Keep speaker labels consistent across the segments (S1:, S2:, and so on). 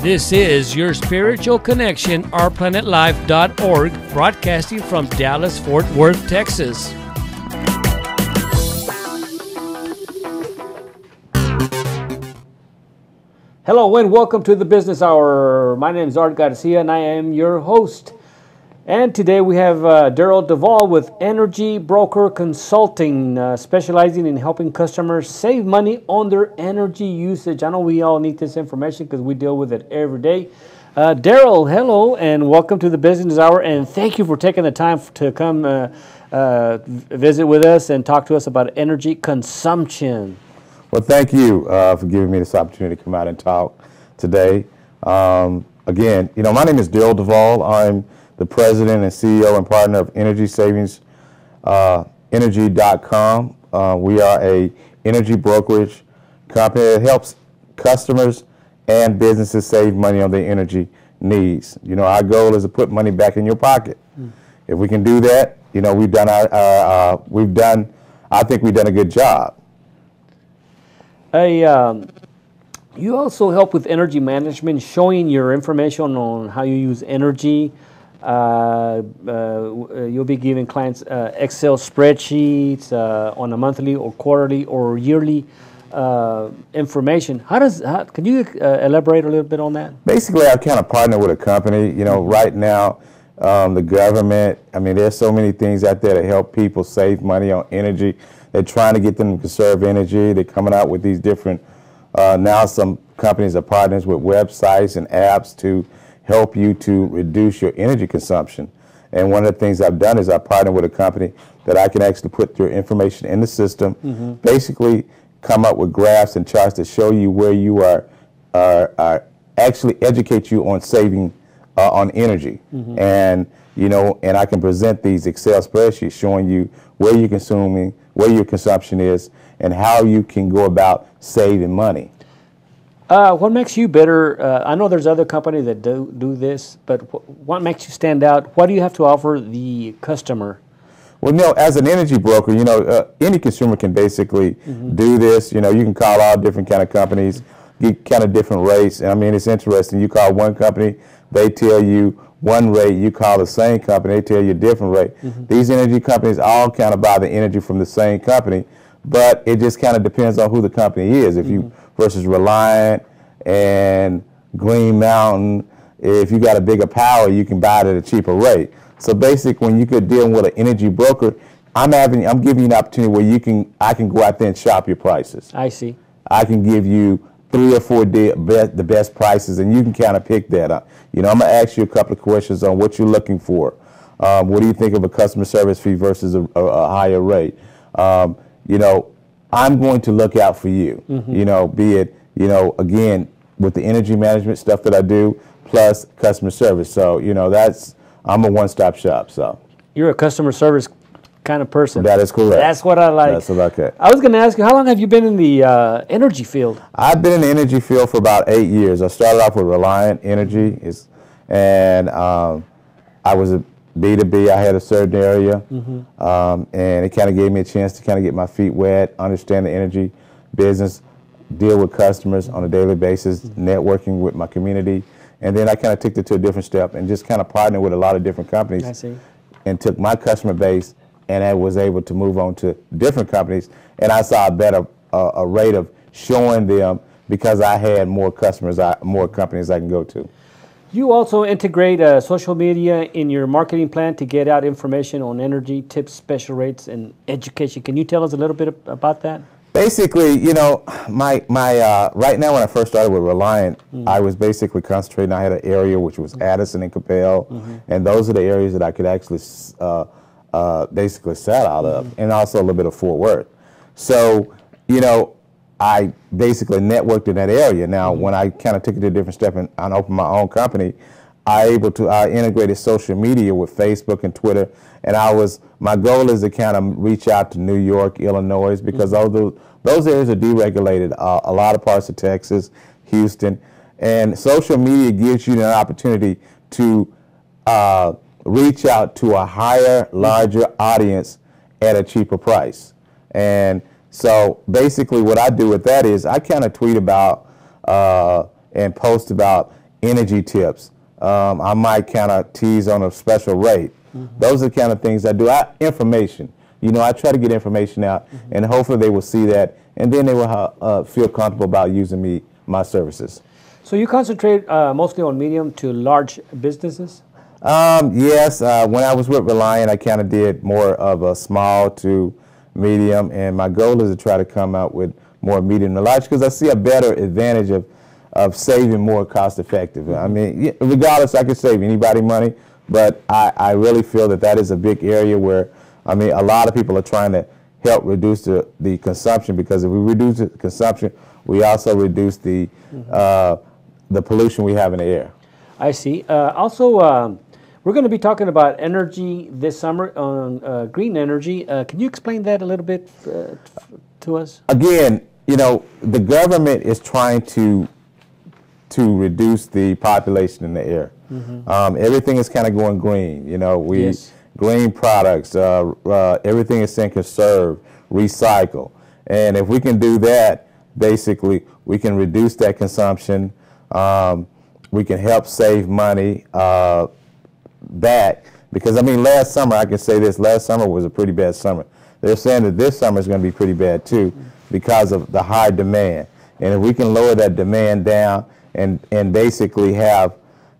S1: This is your spiritual connection, ourplanetlife.org, broadcasting from Dallas, Fort Worth, Texas. Hello and welcome to the Business Hour. My name is Art Garcia and I am your host. And today we have Darrel Devaul with Energy Broker Consulting, specializing in helping customers save money on their energy usage. I know we all need this information because we deal with it every day. Darrel, hello and welcome to the Business Hour, and thank you for taking the time to come visit with us and talk to us about energy consumption.
S2: Well, thank you for giving me this opportunity to come out and talk today. Again, my name is Darrel Devaul. I'm the president and CEO and partner of Energy Savings, Energy.com. We are a energy brokerage company that helps customers and businesses save money on their energy needs. Our goal is to put money back in your pocket. If we can do that, we've done I think we've done a good job.
S1: You also help with energy management, showing your information on how you use energy. You'll be giving clients Excel spreadsheets on a monthly or quarterly or yearly information. Can you elaborate a little bit on that?
S2: Basically, I kind of partner with a company. Right now, the government, there's so many things out there to help people save money on energy. They're trying to get them to conserve energy. They're coming out with these different, now some companies are partners with websites and apps to help you to reduce your energy consumption. And one of the things I've done is I partner with a company that I can actually put your information in the system, basically come up with graphs and charts to show you where you are actually educate you on saving on energy. And and I can present these Excel spreadsheets showing you where you're consuming, where your consumption is, and how you can go about saving money.
S1: What makes you better? I know there's other companies that do this, but what makes you stand out? What do you have to offer the customer?
S2: Well, as an energy broker, any consumer can basically do this. You can call all different kind of companies, get kind of different rates. It's interesting. You call one company, they tell you one rate. You call the same company, they tell you a different rate. These energy companies all kind of buy the energy from the same company, but it just kind of depends on who the company is. If you versus Reliant and Green Mountain, if you got a bigger power, you can buy it at a cheaper rate. So basically, when you could deal with an energy broker, I'm giving you an opportunity where I can go out there and shop your prices.
S1: I see.
S2: I can give you 3 or 4 the best prices, and you can kind of pick that up. I'm going to ask you a couple of questions on what you're looking for. What do you think of a customer service fee versus a higher rate? I'm going to look out for you, be it, again, with the energy management stuff that I do, plus customer service. So, I'm a one-stop shop. So
S1: you're a customer service kind of person.
S2: That is correct.
S1: That's what I like.
S2: That's okay.
S1: I was going to ask you, how long have you been in the energy field?
S2: I've been in the energy field for about 8 years. I started off with Reliant Energy, and I was a B2B. I had a certain area, and it kind of gave me a chance to kind of get my feet wet, understand the energy business, deal with customers on a daily basis, networking with my community. And then I kind of took it to a different step and just kind of partnered with a lot of different companies.
S1: I see.
S2: And took my customer base, and I was able to move on to different companies. And I saw a better a rate of showing them because I had more customers, more companies I can go to.
S1: You also integrate social media in your marketing plan to get out information on energy, tips, special rates, and education. Can you tell us a little bit about that?
S2: Basically, my right now when I first started with Reliant, I was basically concentrating. I had an area which was Addison and Capel, and those are the areas that I could actually basically sell out of, and also a little bit of Fort Worth. So, I basically networked in that area. Now, when I kind of took it to a different step and opened my own company, I integrated social media with Facebook and Twitter, and my goal is to kind of reach out to New York, Illinois, because those areas are deregulated. A lot of parts of Texas, Houston, and social media gives you an opportunity to reach out to a higher, larger audience at a cheaper price. And so basically what I do with that is I kind of tweet about and post about energy tips. I might kind of tease on a special rate. Those are the kind of things I do. Information. You know, I try to get information out, and hopefully they will see that, and then they will feel comfortable about using my services.
S1: So you concentrate mostly on medium to large businesses?
S2: Yes. When I was with Reliant, I kind of did more of a small to medium, and my goal is to try to come out with more medium to large because I see a better advantage of saving more cost effective. I mean, regardless, I could save anybody money, but I really feel that is a big area where, I mean, a lot of people are trying to help reduce the consumption, because if we reduce the consumption, we also reduce the pollution we have in the air.
S1: I see. Also, we're going to be talking about energy this summer on green energy. Can you explain that a little bit to us?
S2: Again, you know, the government is trying to reduce the population in the air. Everything is kind of going green. You know, green products, everything is saying conserve, recycle. And if we can do that, basically, we can reduce that consumption. We can help save money back. Because, I mean, last summer, I can say this, last summer was a pretty bad summer. They're saying that this summer is going to be pretty bad, too, because of the high demand. And if we can lower that demand down and basically have,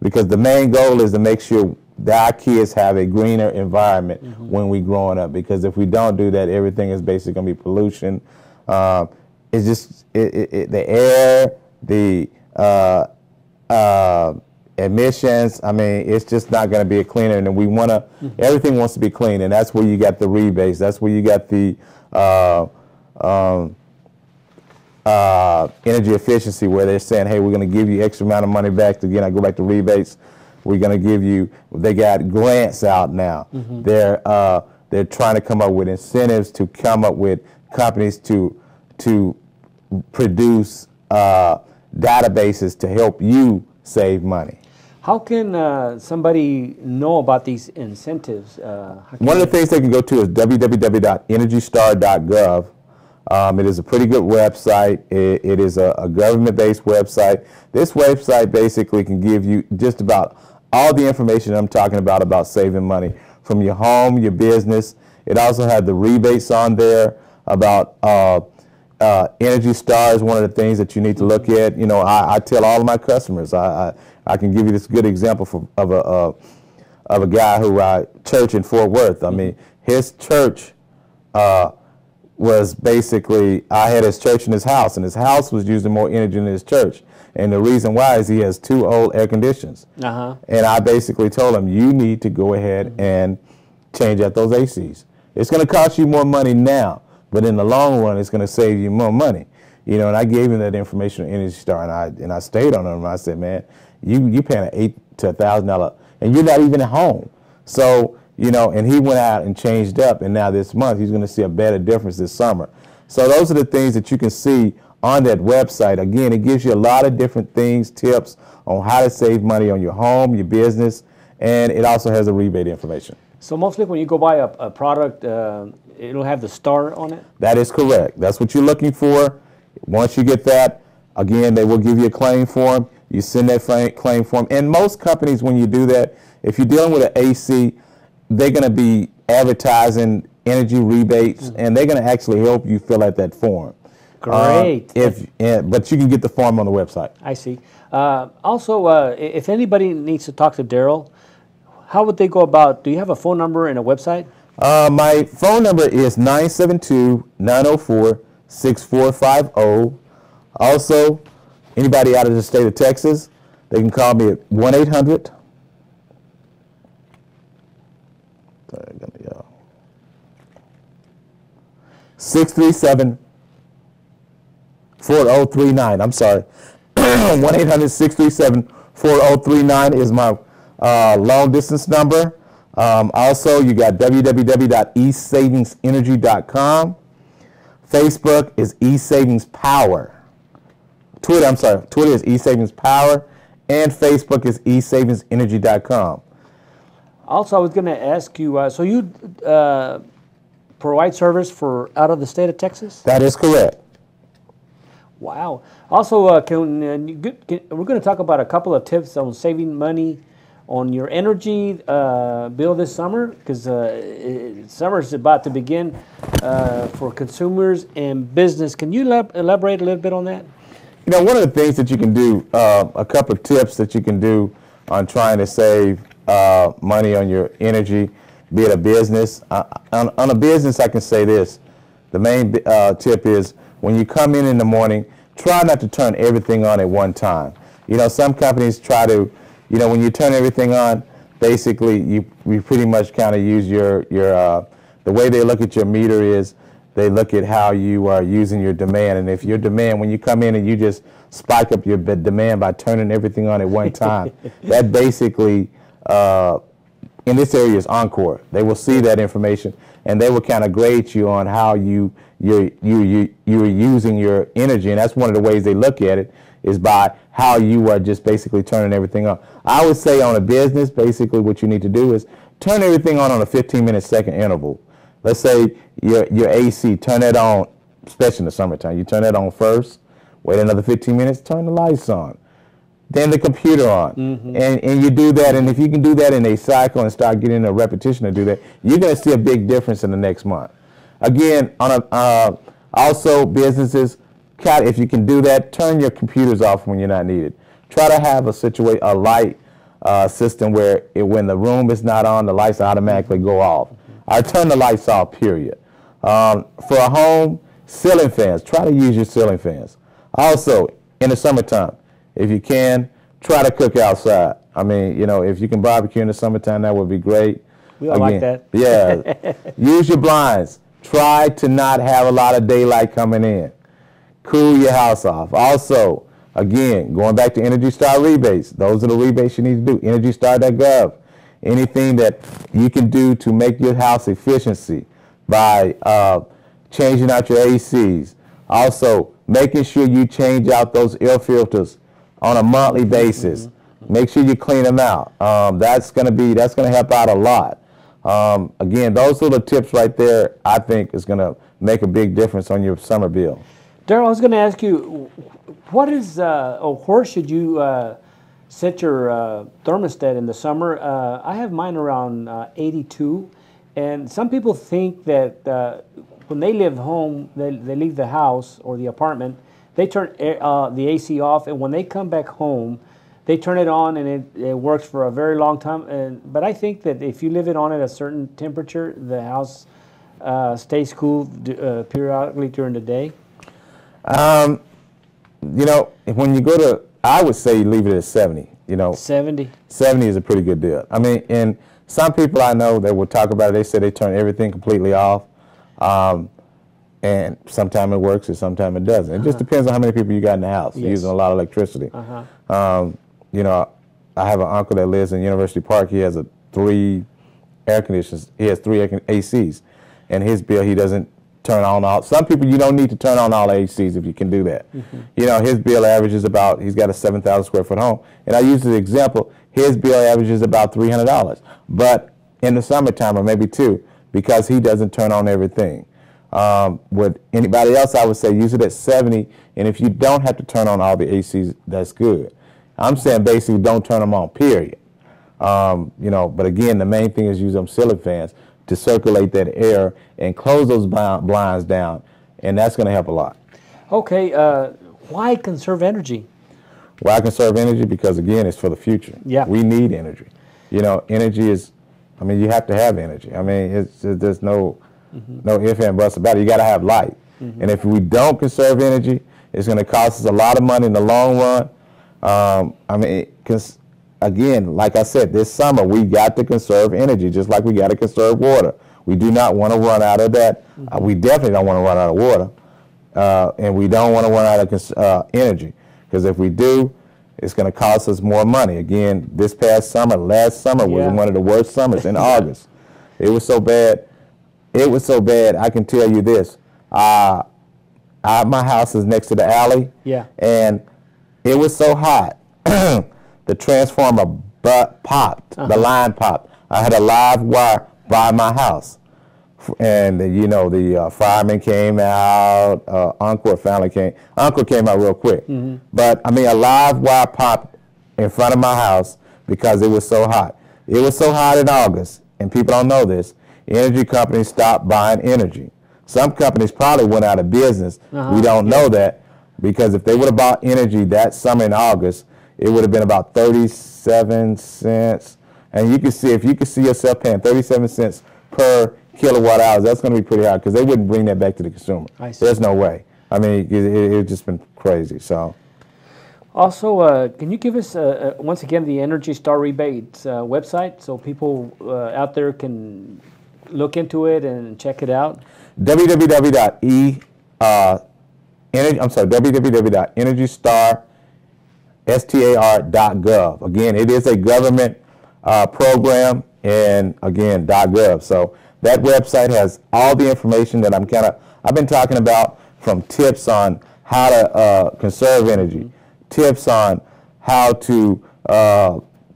S2: because the main goal is to make sure that our kids have a greener environment when we growing up. Because if we don't do that, everything is basically going to be pollution. It's just the air, the emissions. I mean, it's just not going to be a cleaner. And we want to, everything wants to be clean. And that's where you got the rebates. That's where you got the energy efficiency, where they're saying, hey, we're going to give you extra amount of money back. Again, I go back to rebates. We're going to give you, they got grants out now. They're trying to come up with incentives to come up with companies to produce databases to help you save money.
S1: How can somebody know about these incentives?
S2: One of the things they can go to is www.energystar.gov. It is a pretty good website. It is a government-based website. This website basically can give you just about all the information I'm talking about saving money from your home, your business. It also has the rebates on there about Energy Star is one of the things that you need to look at. You know, I tell all of my customers, I can give you this good example of a guy who church in Fort Worth. I mean, his church was basically, I had his church in his house, and his house was using more energy than his church. And the reason why is he has 2 old air conditioners. And I basically told him, you need to go ahead and change out those ACs. It's going to cost you more money now, but in the long run, it's going to save you more money. You know, and I gave him that information on Energy Star, and I stayed on him. I said, man, you paying $8,000 to $1,000, and you're not even at home. So, you know, and he went out and changed up, and now this month he's going to see a better difference this summer. So those are the things that you can see on that website. Again, it gives you a lot of different things, tips on how to save money on your home, your business, and it also has a rebate information.
S1: So mostly when you go buy a product, it'll have the star on it?
S2: That is correct. That's what you're looking for. Once you get that, again, they will give you a claim form. You send that claim form. And most companies, when you do that, if you're dealing with an AC, they're going to be advertising energy rebates, and they're going to actually help you fill out that form.
S1: Great.
S2: But you can get the form on the website.
S1: I see. Also, if anybody needs to talk to Darrel, how would they go about? Do you have a phone number and a website?
S2: My phone number is 972-904-6450. Also, anybody out of the state of Texas, they can call me at 1-800. 637-4039. I'm sorry. 1-800-637-4039 is my long distance number. Also, you got www.esavingsenergy.com. Facebook is eSavingsPower. Twitter is eSavingsPower, and Facebook is eSavingsEnergy.com.
S1: Also, I was going to ask you, so you provide service for out of the state of Texas?
S2: That is correct.
S1: Wow. Also, we're going to talk about a couple of tips on saving money on your energy bill this summer, because summer is about to begin for consumers and business. Can you elaborate a little bit on that?
S2: You know, one of the things that you can do, a couple of tips that you can do on trying to save money on your energy, be it a business. On a business, I can say this. The main tip is when you come in the morning, try not to turn everything on at one time. You know, some companies try to, you know, when you turn everything on, basically you pretty much kind of use the way they look at your meter is they look at how you are using your demand. And if your demand, when you come in and you just spike up your demand by turning everything on at one time, that basically, in this area is Encore. They will see that information and they will kind of grade you on how you're using your energy. And that's one of the ways they look at it, is by how you are just basically turning everything on. I would say on a business, basically what you need to do is turn everything on a 15-minute second interval. Let's say your AC, turn it on, especially in the summertime. You turn it on first, wait another 15 minutes, turn the lights on, then the computer on. And you do that, and if you can do that in a cycle and start getting a repetition to do that, you're going to see a big difference in the next month. Again, also businesses, if you can do that, turn your computers off when you're not needed. Try to have a light system where when the room is not on, the lights automatically go off. I turn the lights off, period. For a home, ceiling fans. Try to use your ceiling fans. Also, in the summertime, if you can, try to cook outside. I mean, you know, if you can barbecue in the summertime, that would be great.
S1: We all like that.
S2: Yeah. Use your blinds. Try to not have a lot of daylight coming in. Cool your house off. Also, again, going back to Energy Star rebates. Those are the rebates you need to do. EnergyStar.gov. Anything that you can do to make your house efficiency by changing out your ACs. Also, making sure you change out those air filters on a monthly basis. Make sure you clean them out. That's going to help out a lot. Again, those are the tips right there. I think is going to make a big difference on your summer bill.
S1: Darrel, I was going to ask you, what is or where should you set your thermostat in the summer? I have mine around 82, and some people think that when they live home, they leave the house or the apartment, they turn the AC off, and when they come back home, they turn it on, and it works for a very long time. But I think that if you leave it on at a certain temperature, the house stays cool periodically during the day.
S2: You know, when you go to, I would say leave it at 70. You know,
S1: 70.
S2: 70 is a pretty good deal. I mean, and some people I know that will talk about it, they say they turn everything completely off. And sometimes it works and sometimes it doesn't. It just depends on how many people you got in the house. You're using a lot of electricity. You know, I have an uncle that lives in University Park. He has 3 air conditioners. He has 3 ACs. And his bill, he doesn't turn on all. Some people, you don't need to turn on all the ACs if you can do that. You know, his bill averages about, he's got a 7,000 square foot home. And I use the example, his bill averages about $300. But in the summertime, or maybe 2, because he doesn't turn on everything. With anybody else, I would say use it at 70, and if you don't have to turn on all the ACs, that's good. I'm saying basically don't turn them on, period. You know, but again, the main thing is use them ceiling fans to circulate that air and close those blinds down, and that's going to help a lot.
S1: Okay, why conserve energy?
S2: Why conserve energy? Because again, it's for the future.
S1: Yeah.
S2: We need energy. You know, energy is, I mean, you have to have energy. I mean, there's no if and buts about it. You got to have light. And if we don't conserve energy, it's going to cost us a lot of money in the long run. I mean, because again, like I said, this summer we got to conserve energy, just like we got to conserve water. We do not want to run out of that. We definitely don't want to run out of water, and we don't want to run out of energy, because if we do, it's going to cost us more money. Again, this past summer, last summer was one of the worst summers in August. It was so bad. It was so bad, I can tell you this. My house is next to the alley. Yeah. And it was so hot. The transformer popped. The line popped. I had a live wire by my house. and you know, the fireman came out. Uncle came out real quick. But I mean, a live wire popped in front of my house because it was so hot. It was so hot in August, and people don't know this. Energy companies stopped buying energy. Some companies probably went out of business. We don't know that, because if they would have bought energy that summer in August, it would have been about 37 cents. And you can see, if you could see yourself paying 37 cents per kilowatt hours, that's going to be pretty high, because they wouldn't bring that back to the consumer. There's no way. I mean, it's just been crazy. So,
S1: also, can you give us once again the Energy Star Rebates website, so people out there can look into it and check it out? www.energystar.gov. Again, it is a government program, and again, .gov. So that website has all the information that I've been talking about, from tips on how to conserve energy, tips on how to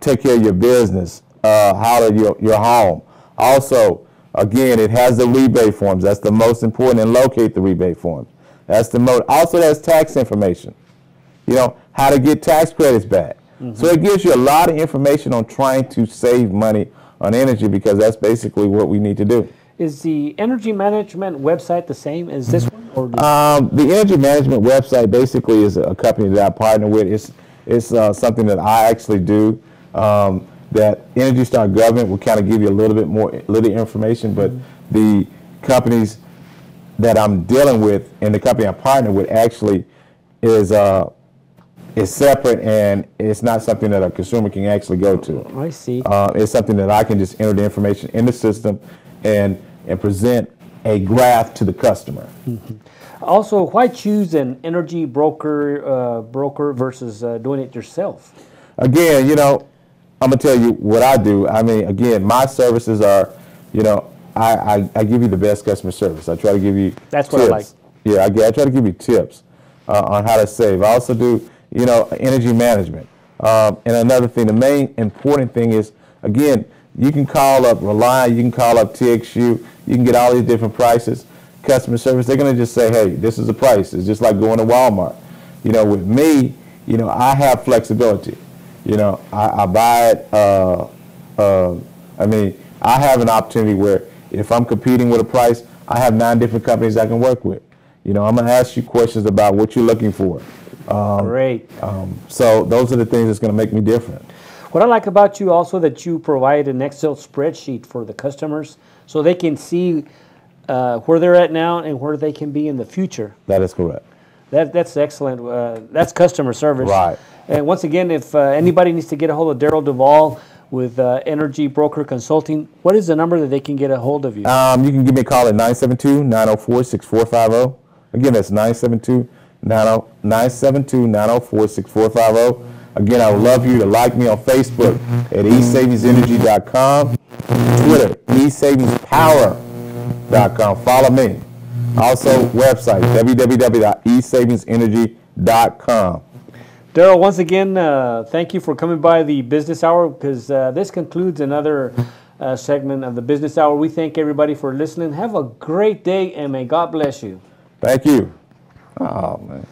S1: take care of your business, how to your home. Also, again, it has the rebate forms. That's the most important, and locate the rebate forms. That's the most. Also, there's tax information. You know, how to get tax credits back. So it gives you a lot of information on trying to save money on energy, because that's basically what we need to do. Is the energy management website the same as this one? Or
S2: the energy management website basically is a company that I partner with. It's something that I actually do. That Energy Star Government will kind of give you a little information, but the companies that I'm dealing with and the company I partner with actually is separate, and it's not something that a consumer can actually go to.
S1: I see.
S2: It's something that I can just enter the information in the system and present a graph to the customer.
S1: Also, why choose an energy broker versus doing it yourself?
S2: Again, you know, I'm gonna tell you what I do. I mean, again, my services are, you know, I give you the best customer service. I try to give you
S1: That's
S2: tips.
S1: what I like.
S2: Yeah, I try to give you tips on how to save. I also do, you know, energy management. And another thing, the main important thing is, again, you can call up Reliant, you can call up TXU, you can get all these different prices. Customer service, they're gonna just say, hey, this is the price. It's just like going to Walmart. You know, with me, you know, I have flexibility. You know, I buy it, I mean, I have an opportunity where if I'm competing with a price, I have 9 different companies I can work with. You know, I'm going to ask you questions about what you're looking for.
S1: Great.
S2: So those are the things that's going to make me different.
S1: What I like about you also, that you provide an Excel spreadsheet for the customers so they can see where they're at now and where they can be in the future.
S2: That is correct.
S1: That's excellent. That's customer service.
S2: Right.
S1: And once again, if anybody needs to get a hold of Darrel Devaul with Energy Broker Consulting, what is the number that they can get a hold of you?
S2: You can give me a call at 972-904-6450. Again, that's 972-904-6450. Again, I would love you to like me on Facebook at esavingsenergy.com, Twitter, esavingspower.com. Follow me. Also, website, www.esavingsenergy.com.
S1: Darrel, once again, thank you for coming by the Business Hour, because this concludes another segment of the Business Hour. We thank everybody for listening. Have a great day, and may God bless you.
S2: Thank you. Oh, man.